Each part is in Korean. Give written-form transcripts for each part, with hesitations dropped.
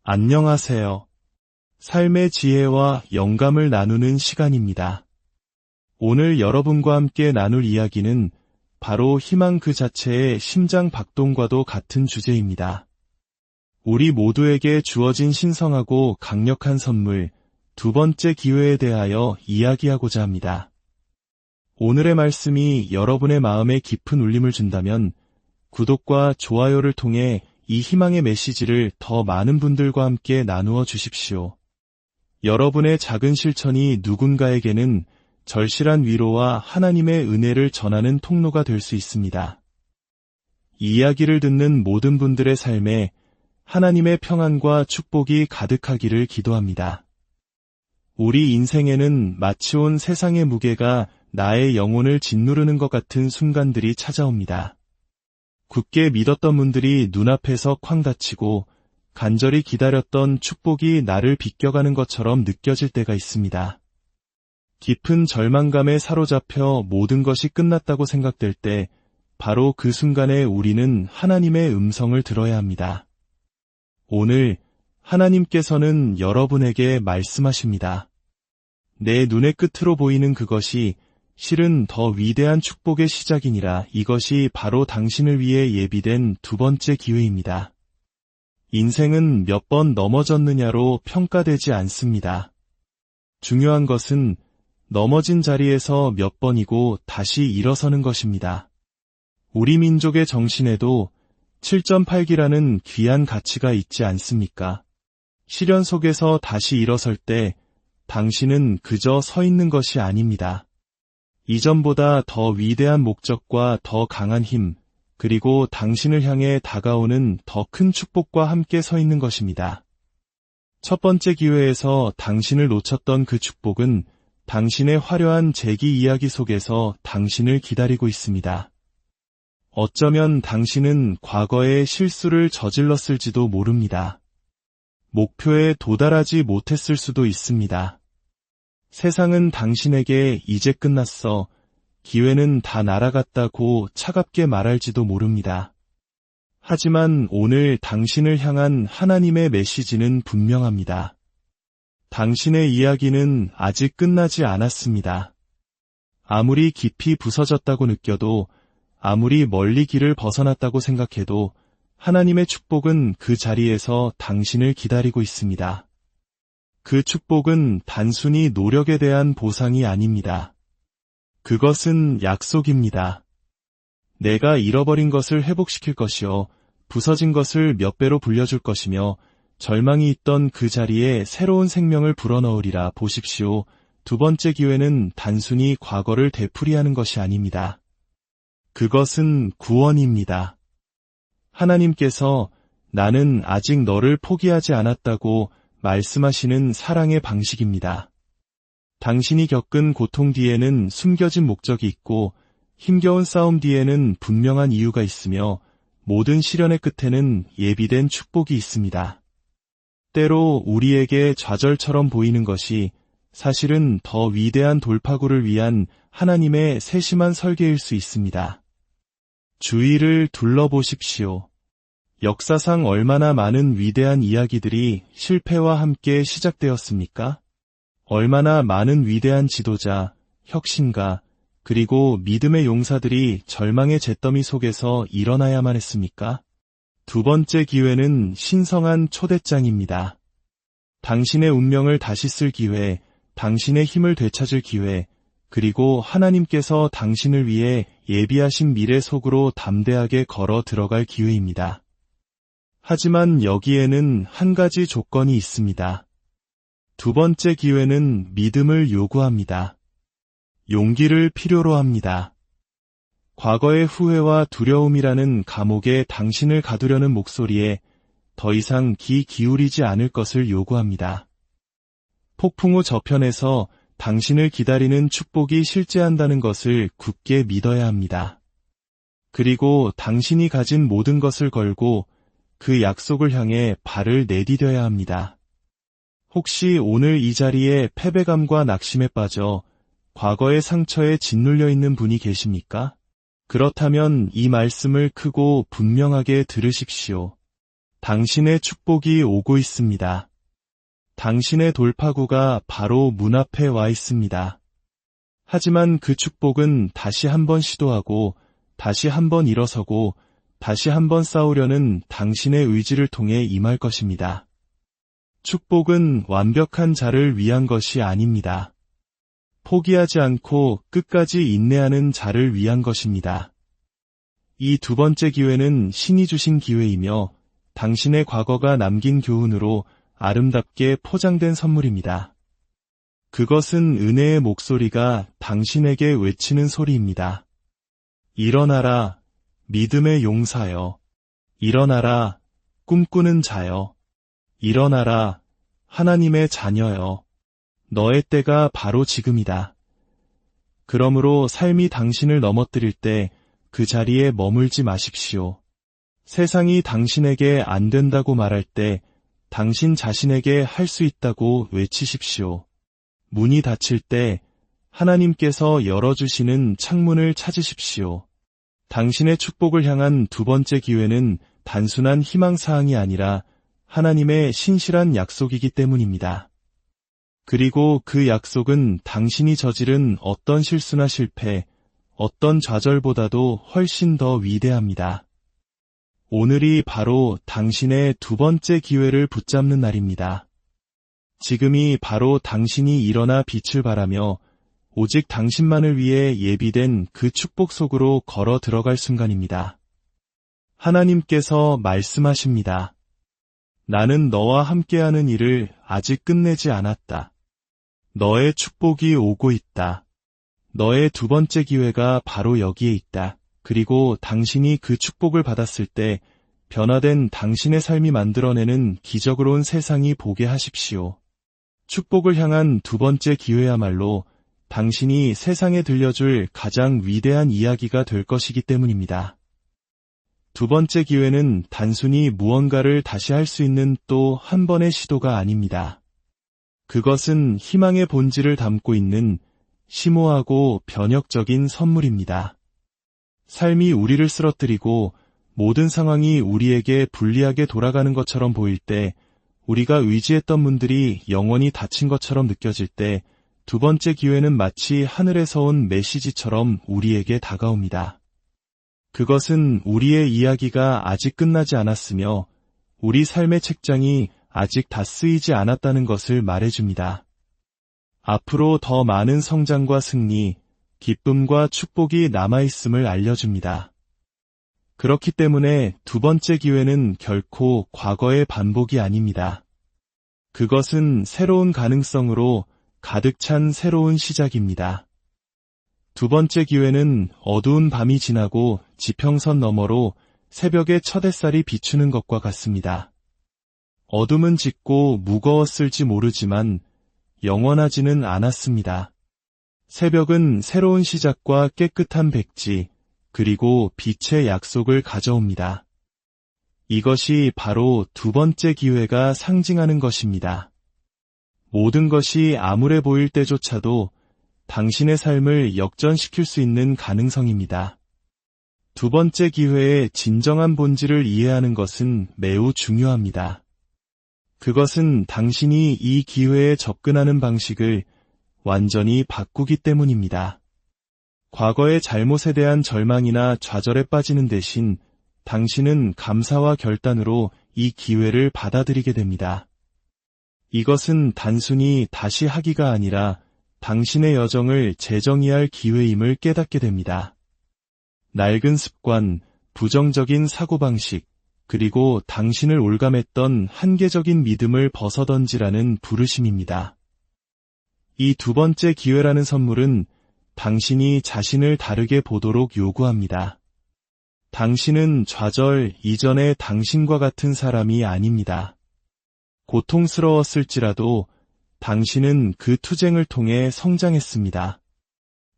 안녕하세요. 삶의 지혜와 영감을 나누는 시간입니다. 오늘 여러분과 함께 나눌 이야기는 바로 희망 그 자체의 심장 박동과도 같은 주제입니다. 우리 모두에게 주어진 신성하고 강력한 선물, 두 번째 기회에 대하여 이야기하고자 합니다. 오늘의 말씀이 여러분의 마음에 깊은 울림을 준다면 구독과 좋아요를 통해 이 희망의 메시지를 더 많은 분들과 함께 나누어 주십시오. 여러분의 작은 실천이 누군가에게는 절실한 위로와 하나님의 은혜를 전하는 통로가 될 수 있습니다. 이 이야기를 듣는 모든 분들의 삶에 하나님의 평안과 축복이 가득하기를 기도합니다. 우리 인생에는 마치 온 세상의 무게가 나의 영혼을 짓누르는 것 같은 순간들이 찾아옵니다. 굳게 믿었던 분들이 눈앞에서 쾅 닫히고 간절히 기다렸던 축복이 나를 비껴가는 것처럼 느껴질 때가 있습니다. 깊은 절망감에 사로잡혀 모든 것이 끝났다고 생각될 때 바로 그 순간에 우리는 하나님의 음성을 들어야 합니다. 오늘 하나님께서는 여러분에게 말씀하십니다. 내 눈의 끝으로 보이는 그것이 실은 더 위대한 축복의 시작이니라. 이것이 바로 당신을 위해 예비된 두 번째 기회입니다. 인생은 몇 번 넘어졌느냐로 평가되지 않습니다. 중요한 것은 넘어진 자리에서 몇 번이고 다시 일어서는 것입니다. 우리 민족의 정신에도 7.8기라는 귀한 가치가 있지 않습니까? 시련 속에서 다시 일어설 때 당신은 그저 서 있는 것이 아닙니다. 이전보다 더 위대한 목적과 더 강한 힘, 그리고 당신을 향해 다가오는 더 큰 축복과 함께 서 있는 것입니다. 첫 번째 기회에서 당신을 놓쳤던 그 축복은 당신의 화려한 재기 이야기 속에서 당신을 기다리고 있습니다. 어쩌면 당신은 과거에 실수를 저질렀을지도 모릅니다. 목표에 도달하지 못했을 수도 있습니다. 세상은 당신에게 이제 끝났어, 기회는 다 날아갔다고 차갑게 말할지도 모릅니다. 하지만 오늘 당신을 향한 하나님의 메시지는 분명합니다. 당신의 이야기는 아직 끝나지 않았습니다. 아무리 깊이 부서졌다고 느껴도, 아무리 멀리 길을 벗어났다고 생각해도 하나님의 축복은 그 자리에서 당신을 기다리고 있습니다. 그 축복은 단순히 노력에 대한 보상이 아닙니다. 그것은 약속입니다. 내가 잃어버린 것을 회복시킬 것이요, 부서진 것을 몇 배로 불려줄 것이며, 절망이 있던 그 자리에 새로운 생명을 불어넣으리라. 보십시오. 두 번째 기회는 단순히 과거를 되풀이하는 것이 아닙니다. 그것은 구원입니다. 하나님께서 나는 아직 너를 포기하지 않았다고 말씀하시는 사랑의 방식입니다. 당신이 겪은 고통 뒤에는 숨겨진 목적이 있고 힘겨운 싸움 뒤에는 분명한 이유가 있으며 모든 시련의 끝에는 예비된 축복이 있습니다. 때로 우리에게 좌절처럼 보이는 것이 사실은 더 위대한 돌파구를 위한 하나님의 세심한 설계일 수 있습니다. 주위를 둘러보십시오. 역사상 얼마나 많은 위대한 이야기들이 실패와 함께 시작되었습니까? 얼마나 많은 위대한 지도자, 혁신가, 그리고 믿음의 용사들이 절망의 잿더미 속에서 일어나야만 했습니까? 두 번째 기회는 신성한 초대장입니다. 당신의 운명을 다시 쓸 기회, 당신의 힘을 되찾을 기회, 그리고 하나님께서 당신을 위해 예비하신 미래 속으로 담대하게 걸어 들어갈 기회입니다. 하지만 여기에는 한 가지 조건이 있습니다. 두 번째 기회는 믿음을 요구합니다. 용기를 필요로 합니다. 과거의 후회와 두려움이라는 감옥에 당신을 가두려는 목소리에 더 이상 귀 기울이지 않을 것을 요구합니다. 폭풍 후 저편에서 당신을 기다리는 축복이 실제한다는 것을 굳게 믿어야 합니다. 그리고 당신이 가진 모든 것을 걸고 그 약속을 향해 발을 내디뎌야 합니다. 혹시 오늘 이 자리에 패배감과 낙심에 빠져 과거의 상처에 짓눌려 있는 분이 계십니까? 그렇다면 이 말씀을 크고 분명하게 들으십시오. 당신의 축복이 오고 있습니다. 당신의 돌파구가 바로 문 앞에 와 있습니다. 하지만 그 축복은 다시 한번 시도하고, 다시 한번 일어서고, 다시 한번 싸우려는 당신의 의지를 통해 임할 것입니다. 축복은 완벽한 자를 위한 것이 아닙니다. 포기하지 않고 끝까지 인내하는 자를 위한 것입니다. 이 두 번째 기회는 신이 주신 기회이며 당신의 과거가 남긴 교훈으로 아름답게 포장된 선물입니다. 그것은 은혜의 목소리가 당신에게 외치는 소리입니다. 일어나라, 믿음의 용사여. 일어나라, 꿈꾸는 자여. 일어나라, 하나님의 자녀여. 너의 때가 바로 지금이다. 그러므로 삶이 당신을 넘어뜨릴 때 그 자리에 머물지 마십시오. 세상이 당신에게 안 된다고 말할 때 당신 자신에게 할 수 있다고 외치십시오. 문이 닫힐 때 하나님께서 열어주시는 창문을 찾으십시오. 당신의 축복을 향한 두 번째 기회는 단순한 희망사항이 아니라 하나님의 신실한 약속이기 때문입니다. 그리고 그 약속은 당신이 저지른 어떤 실수나 실패, 어떤 좌절보다도 훨씬 더 위대합니다. 오늘이 바로 당신의 두 번째 기회를 붙잡는 날입니다. 지금이 바로 당신이 일어나 빛을 발하며 오직 당신만을 위해 예비된 그 축복 속으로 걸어 들어갈 순간입니다. 하나님께서 말씀하십니다. 나는 너와 함께하는 일을 아직 끝내지 않았다. 너의 축복이 오고 있다. 너의 두 번째 기회가 바로 여기에 있다. 그리고 당신이 그 축복을 받았을 때 변화된 당신의 삶이 만들어내는 기적으로운 세상이 보게 하십시오. 축복을 향한 두 번째 기회야말로 당신이 세상에 들려줄 가장 위대한 이야기가 될 것이기 때문입니다. 두 번째 기회는 단순히 무언가를 다시 할 수 있는 또 한 번의 시도가 아닙니다. 그것은 희망의 본질을 담고 있는 심오하고 변혁적인 선물입니다. 삶이 우리를 쓰러뜨리고 모든 상황이 우리에게 불리하게 돌아가는 것처럼 보일 때, 우리가 의지했던 문들이 영원히 닫힌 것처럼 느껴질 때, 두 번째 기회는 마치 하늘에서 온 메시지처럼 우리에게 다가옵니다. 그것은 우리의 이야기가 아직 끝나지 않았으며 우리 삶의 책장이 아직 다 쓰이지 않았다는 것을 말해줍니다. 앞으로 더 많은 성장과 승리, 기쁨과 축복이 남아있음을 알려줍니다. 그렇기 때문에 두 번째 기회는 결코 과거의 반복이 아닙니다. 그것은 새로운 가능성으로 가득 찬 새로운 시작입니다. 두 번째 기회는 어두운 밤이 지나고 지평선 너머로 새벽의 첫 햇살이 비추는 것과 같습니다. 어둠은 짙고 무거웠을지 모르지만 영원하지는 않았습니다. 새벽은 새로운 시작과 깨끗한 백지, 그리고 빛의 약속을 가져옵니다. 이것이 바로 두 번째 기회가 상징하는 것입니다. 모든 것이 암울해 보일 때조차도 당신의 삶을 역전시킬 수 있는 가능성입니다. 두 번째 기회의 진정한 본질을 이해하는 것은 매우 중요합니다. 그것은 당신이 이 기회에 접근하는 방식을 완전히 바꾸기 때문입니다. 과거의 잘못에 대한 절망이나 좌절에 빠지는 대신 당신은 감사와 결단으로 이 기회를 받아들이게 됩니다. 이것은 단순히 다시 하기가 아니라 당신의 여정을 재정의할 기회임을 깨닫게 됩니다. 낡은 습관, 부정적인 사고방식, 그리고 당신을 올감했던 한계적인 믿음을 벗어던지라는 부르심입니다. 이 두 번째 기회라는 선물은 당신이 자신을 다르게 보도록 요구합니다. 당신은 좌절 이전의 당신과 같은 사람이 아닙니다. 고통스러웠을지라도 당신은 그 투쟁을 통해 성장했습니다.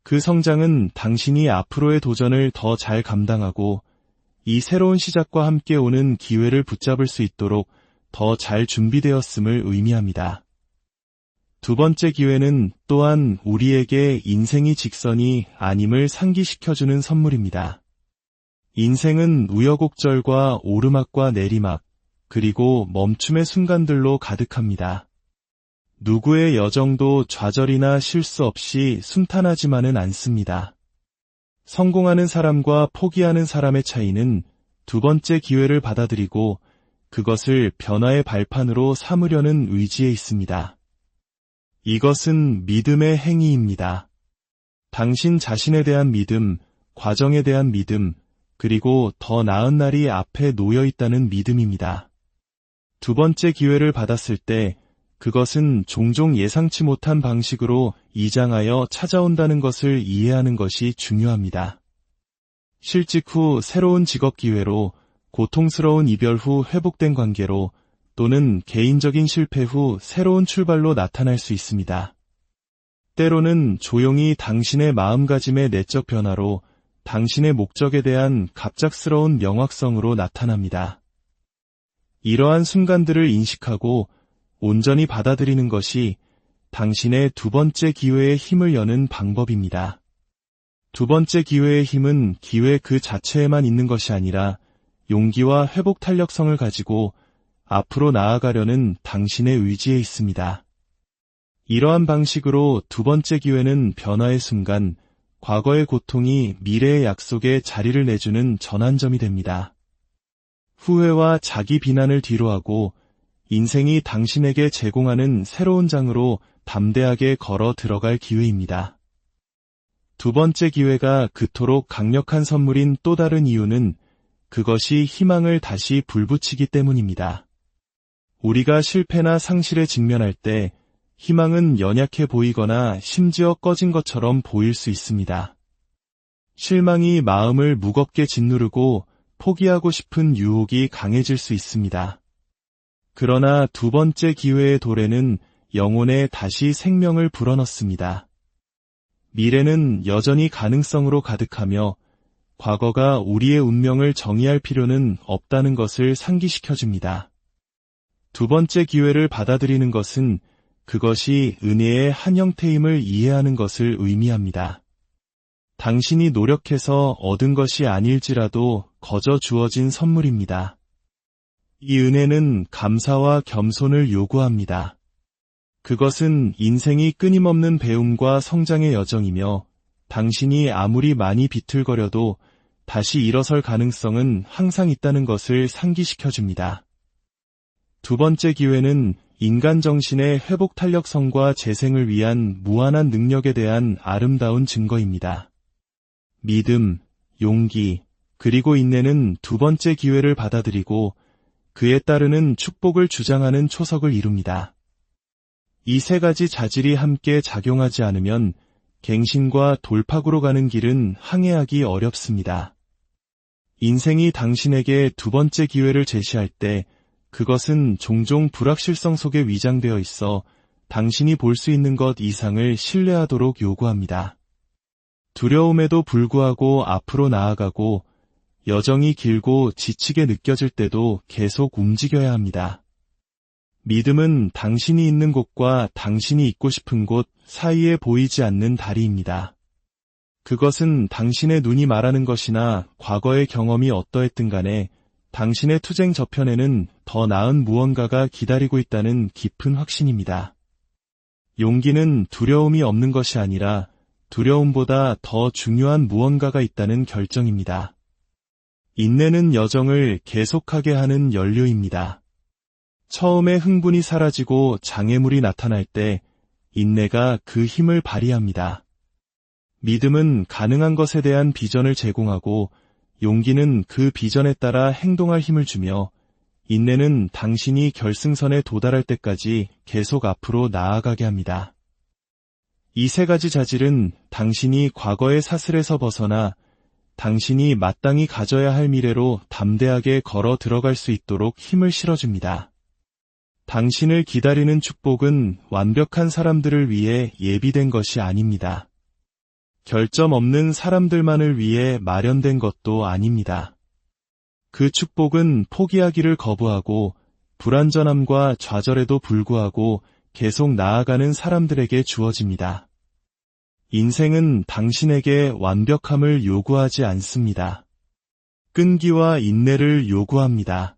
그 성장은 당신이 앞으로의 도전을 더 잘 감당하고 이 새로운 시작과 함께 오는 기회를 붙잡을 수 있도록 더 잘 준비되었음을 의미합니다. 두 번째 기회는 또한 우리에게 인생이 직선이 아님을 상기시켜주는 선물입니다. 인생은 우여곡절과 오르막과 내리막, 그리고 멈춤의 순간들로 가득합니다. 누구의 여정도 좌절이나 실수 없이 순탄하지만은 않습니다. 성공하는 사람과 포기하는 사람의 차이는 두 번째 기회를 받아들이고 그것을 변화의 발판으로 삼으려는 의지에 있습니다. 이것은 믿음의 행위입니다. 당신 자신에 대한 믿음, 과정에 대한 믿음, 그리고 더 나은 날이 앞에 놓여 있다는 믿음입니다. 두 번째 기회를 받았을 때 그것은 종종 예상치 못한 방식으로 이장하여 찾아온다는 것을 이해하는 것이 중요합니다. 실직 후 새로운 직업 기회로, 고통스러운 이별 후 회복된 관계로, 또는 개인적인 실패 후 새로운 출발로 나타날 수 있습니다. 때로는 조용히 당신의 마음가짐의 내적 변화로, 당신의 목적에 대한 갑작스러운 명확성으로 나타납니다. 이러한 순간들을 인식하고 온전히 받아들이는 것이 당신의 두 번째 기회의 힘을 여는 방법입니다. 두 번째 기회의 힘은 기회 그 자체에만 있는 것이 아니라 용기와 회복 탄력성을 가지고 앞으로 나아가려는 당신의 의지에 있습니다. 이러한 방식으로 두 번째 기회는 변화의 순간, 과거의 고통이 미래의 약속에 자리를 내주는 전환점이 됩니다. 후회와 자기 비난을 뒤로하고 인생이 당신에게 제공하는 새로운 장으로 담대하게 걸어 들어갈 기회입니다. 두 번째 기회가 그토록 강력한 선물인 또 다른 이유는 그것이 희망을 다시 불붙이기 때문입니다. 우리가 실패나 상실에 직면할 때 희망은 연약해 보이거나 심지어 꺼진 것처럼 보일 수 있습니다. 실망이 마음을 무겁게 짓누르고 포기하고 싶은 유혹이 강해질 수 있습니다. 그러나 두 번째 기회의 도래는 영혼에 다시 생명을 불어넣습니다. 미래는 여전히 가능성으로 가득하며 과거가 우리의 운명을 정의할 필요는 없다는 것을 상기시켜줍니다. 두 번째 기회를 받아들이는 것은 그것이 은혜의 한 형태임을 이해하는 것을 의미합니다. 당신이 노력해서 얻은 것이 아닐지라도 거저 주어진 선물입니다. 이 은혜는 감사와 겸손을 요구합니다. 그것은 인생이 끊임없는 배움과 성장의 여정이며 당신이 아무리 많이 비틀거려도 다시 일어설 가능성은 항상 있다는 것을 상기시켜줍니다. 두 번째 기회는 인간 정신의 회복 탄력성과 재생을 위한 무한한 능력에 대한 아름다운 증거입니다. 믿음, 용기, 그리고 인내는 두 번째 기회를 받아들이고 그에 따르는 축복을 주장하는 초석을 이룹니다. 이 세 가지 자질이 함께 작용하지 않으면 갱신과 돌파구로 가는 길은 항해하기 어렵습니다. 인생이 당신에게 두 번째 기회를 제시할 때 그것은 종종 불확실성 속에 위장되어 있어 당신이 볼 수 있는 것 이상을 신뢰하도록 요구합니다. 두려움에도 불구하고 앞으로 나아가고 여정이 길고 지치게 느껴질 때도 계속 움직여야 합니다. 믿음은 당신이 있는 곳과 당신이 있고 싶은 곳 사이에 보이지 않는 다리입니다. 그것은 당신의 눈이 말하는 것이나 과거의 경험이 어떠했든 간에 당신의 투쟁 저편에는 더 나은 무언가가 기다리고 있다는 깊은 확신입니다. 용기는 두려움이 없는 것이 아니라 두려움보다 더 중요한 무언가가 있다는 결정입니다. 인내는 여정을 계속하게 하는 연료입니다. 처음에 흥분이 사라지고 장애물이 나타날 때 인내가 그 힘을 발휘합니다. 믿음은 가능한 것에 대한 비전을 제공하고 용기는 그 비전에 따라 행동할 힘을 주며 인내는 당신이 결승선에 도달할 때까지 계속 앞으로 나아가게 합니다. 이 세 가지 자질은 당신이 과거의 사슬에서 벗어나 당신이 마땅히 가져야 할 미래로 담대하게 걸어 들어갈 수 있도록 힘을 실어줍니다. 당신을 기다리는 축복은 완벽한 사람들을 위해 예비된 것이 아닙니다. 결점 없는 사람들만을 위해 마련된 것도 아닙니다. 그 축복은 포기하기를 거부하고 불완전함과 좌절에도 불구하고 계속 나아가는 사람들에게 주어집니다. 인생은 당신에게 완벽함을 요구하지 않습니다. 끈기와 인내를 요구합니다.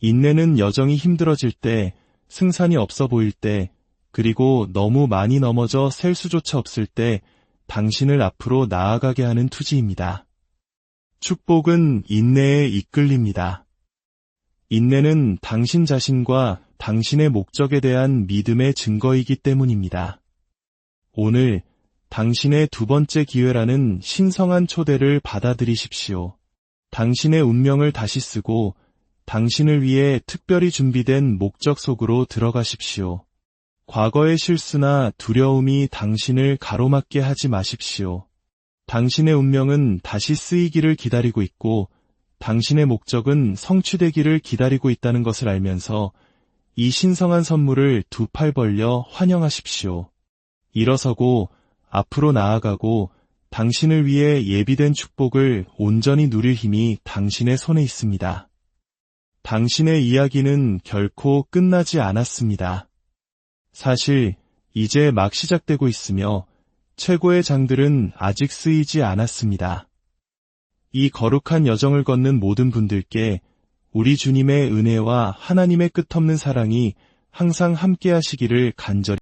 인내는 여정이 힘들어질 때, 승산이 없어 보일 때, 그리고 너무 많이 넘어져 셀 수조차 없을 때 당신을 앞으로 나아가게 하는 투지입니다. 축복은 인내에 이끌립니다. 인내는 당신 자신과 당신의 목적에 대한 믿음의 증거이기 때문입니다. 오늘 당신의 두 번째 기회라는 신성한 초대를 받아들이십시오. 당신의 운명을 다시 쓰고 당신을 위해 특별히 준비된 목적 속으로 들어가십시오. 과거의 실수나 두려움이 당신을 가로막게 하지 마십시오. 당신의 운명은 다시 쓰이기를 기다리고 있고 당신의 목적은 성취되기를 기다리고 있다는 것을 알면서 이 신성한 선물을 두 팔 벌려 환영하십시오. 일어서고 앞으로 나아가고 당신을 위해 예비된 축복을 온전히 누릴 힘이 당신의 손에 있습니다. 당신의 이야기는 결코 끝나지 않았습니다. 사실 이제 막 시작되고 있으며 최고의 장들은 아직 쓰이지 않았습니다. 이 거룩한 여정을 걷는 모든 분들께 우리 주님의 은혜와 하나님의 끝없는 사랑이 항상 함께 하시기를 간절히